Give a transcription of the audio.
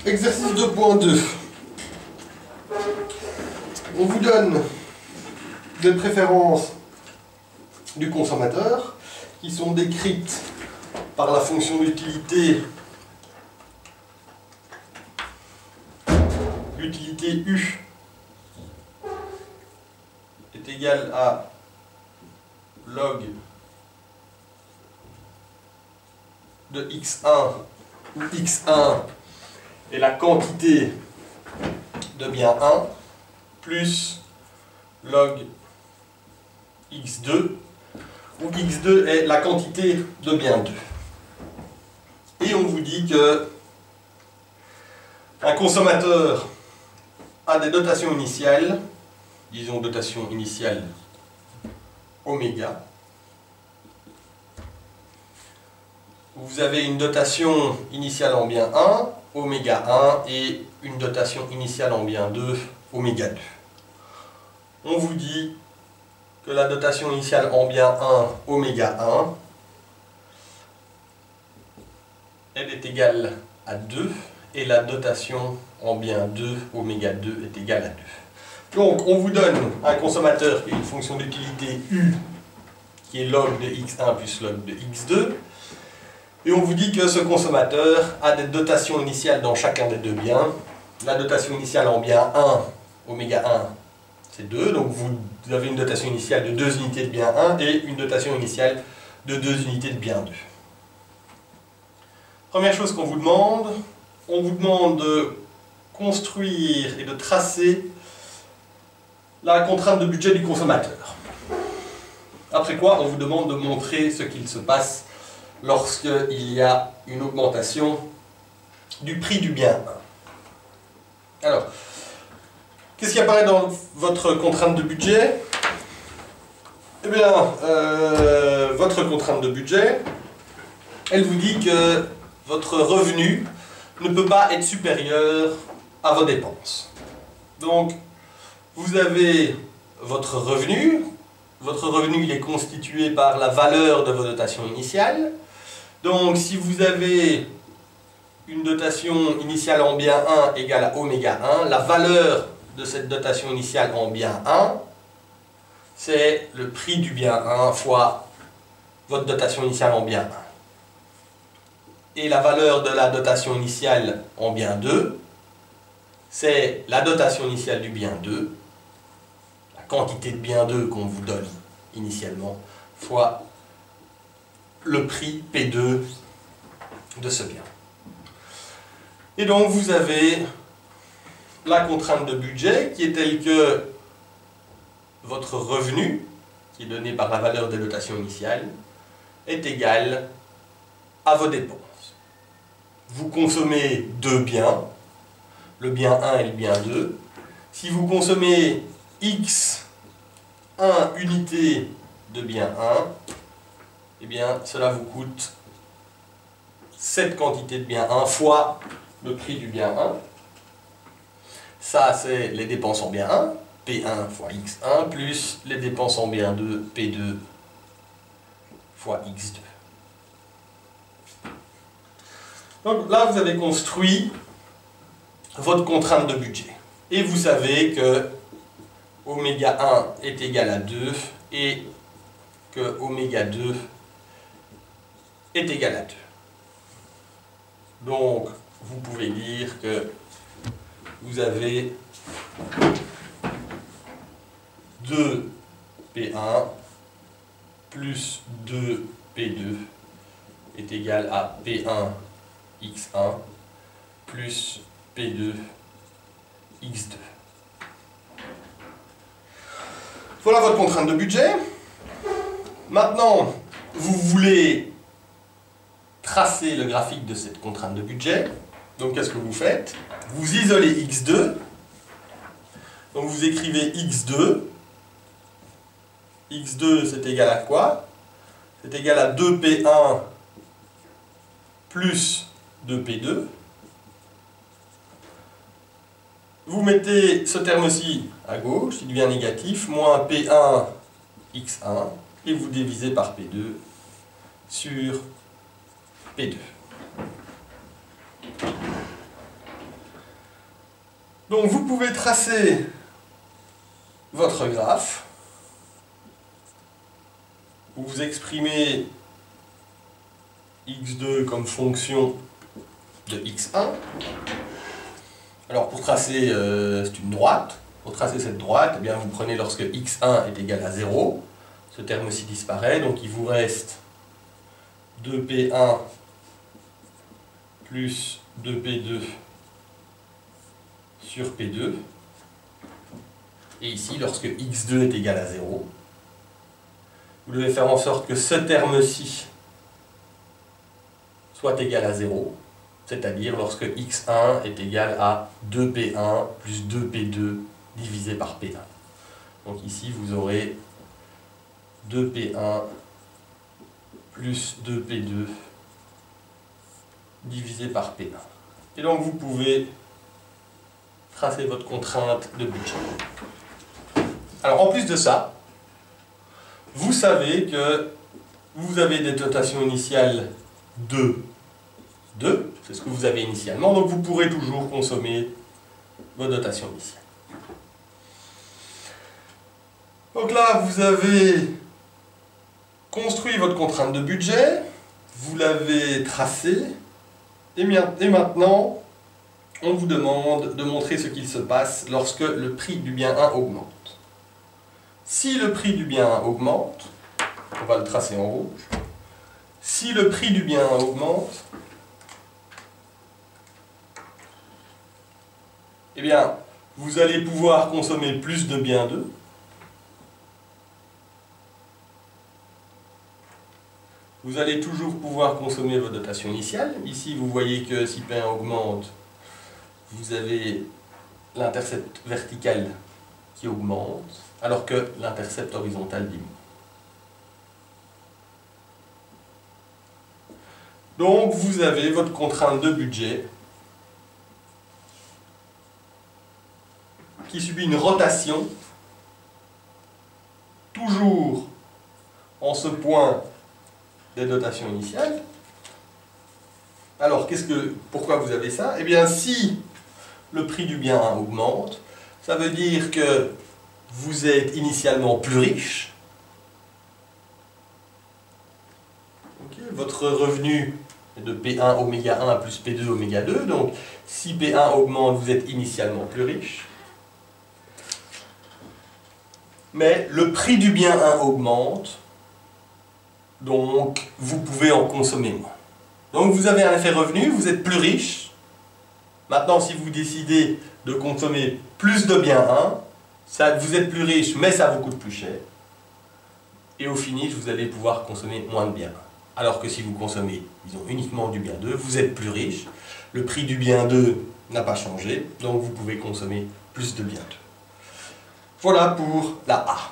Exercice 2.2. On vous donne des préférences du consommateur qui sont décrites par la fonction d'utilité l'utilité U est égale à log de x1 où x1 est la quantité de bien 1 plus log x2 où x2 est la quantité de bien 2. Et on vous dit que un consommateur a des dotations initiales, disons dotation initiale oméga. Vous avez une dotation initiale en bien 1, oméga 1, et une dotation initiale en bien 2, oméga 2. On vous dit que la dotation initiale en bien 1, oméga 1, elle est égale à 2, et la dotation en bien 2, oméga 2, est égale à 2. Donc, on vous donne un consommateur qui a une fonction d'utilité U, qui est log de x1 plus log de x2, et on vous dit que ce consommateur a des dotations initiales dans chacun des deux biens. La dotation initiale en bien 1, oméga 1, c'est 2, donc vous avez une dotation initiale de 2 unités de bien 1 et une dotation initiale de 2 unités de bien 2. Première chose qu'on vous demande, on vous demande de construire et de tracer la contrainte de budget du consommateur. Après quoi, on vous demande de montrer ce qu'il se passe lorsqu'il y a une augmentation du prix du bien 1. Alors, qu'est-ce qui apparaît dans votre contrainte de budget? Eh bien, votre contrainte de budget, elle vous dit que votre revenu ne peut pas être supérieur à vos dépenses. Donc, vous avez votre revenu. Votre revenu, il est constitué par la valeur de vos dotations initiales. Donc, si vous avez une dotation initiale en bien 1 égale à oméga 1, la valeur de cette dotation initiale en bien 1, c'est le prix du bien 1 fois votre dotation initiale en bien 1. Et la valeur de la dotation initiale en bien 2, c'est la dotation initiale du bien 2, la quantité de bien 2 qu'on vous donne initialement, fois le prix P2 de ce bien. Et donc vous avez la contrainte de budget qui est telle que votre revenu, qui est donné par la valeur des dotations initiales, est égal à vos dépenses. Vous consommez deux biens, le bien 1 et le bien 2. Si vous consommez x 1 unité de bien 1, eh bien cela vous coûte cette quantité de bien 1 fois le prix du bien 1. Ça, c'est les dépenses en bien 1, P1 fois x1, plus les dépenses en bien 2, P2 fois x2. Donc là, vous avez construit votre contrainte de budget. Et vous savez que oméga 1 est égal à 2 et que oméga 2 est égal à 2. Donc, vous pouvez dire que vous avez 2P1 plus 2P2 est égal à P1 x1 plus P2 x2. Voilà votre contrainte de budget. Maintenant, vous voulez tracer le graphique de cette contrainte de budget. Donc qu'est-ce que vous faites? Vous isolez x2. Donc vous écrivez x2. x2 c'est égal à quoi? C'est égal à 2p1 plus 2p2. Vous mettez ce terme-ci à gauche, il devient négatif, moins p1 x1, et vous divisez par p2 sur p2. Donc vous pouvez tracer votre graphe, où vous exprimez x2 comme fonction de x1. Alors pour tracer, c'est une droite. Pour tracer cette droite, eh bien, vous prenez lorsque x1 est égal à 0, ce terme-ci disparaît, donc il vous reste 2p1 plus 2p2 sur p2. Et ici, lorsque x2 est égal à 0, vous devez faire en sorte que ce terme-ci soit égal à 0, c'est-à-dire lorsque x1 est égal à 2p1 plus 2p2 divisé par p1. Donc ici, vous aurez 2p1 plus 2p2 divisé par p1. Et donc vous pouvez tracer votre contrainte de budget. Alors en plus de ça, vous savez que vous avez des dotations initiales de 2, c'est ce que vous avez initialement, donc vous pourrez toujours consommer vos dotations initiales. Donc là, vous avez construit votre contrainte de budget, vous l'avez tracée, et maintenant, on vous demande de montrer ce qu'il se passe lorsque le prix du bien 1 augmente. Si le prix du bien 1 augmente, on va le tracer en rouge, si le prix du bien 1 augmente, eh bien, vous allez pouvoir consommer plus de bien 2. Vous allez toujours pouvoir consommer vos dotations initiales. Ici, vous voyez que si P1 augmente, vous avez l'intercept vertical qui augmente, alors que l'intercept horizontal diminue. Donc, vous avez votre contrainte de budget qui subit une rotation, toujours en ce point des dotations initiales. Alors, pourquoi vous avez ça? Eh bien, si le prix du bien 1 augmente, ça veut dire que vous êtes initialement plus riche. Okay. Votre revenu est de P1 oméga 1 plus P2 oméga 2. Donc, si P1 augmente, vous êtes initialement plus riche. Mais le prix du bien 1 augmente, donc vous pouvez en consommer moins. Donc vous avez un effet revenu, vous êtes plus riche. Maintenant, si vous décidez de consommer plus de bien 1, vous êtes plus riche, mais ça vous coûte plus cher. Et au finish, vous allez pouvoir consommer moins de bien 1. Alors que si vous consommez, disons, uniquement du bien 2, vous êtes plus riche. Le prix du bien 2 n'a pas changé, donc vous pouvez consommer plus de bien 2. Voilà pour la A.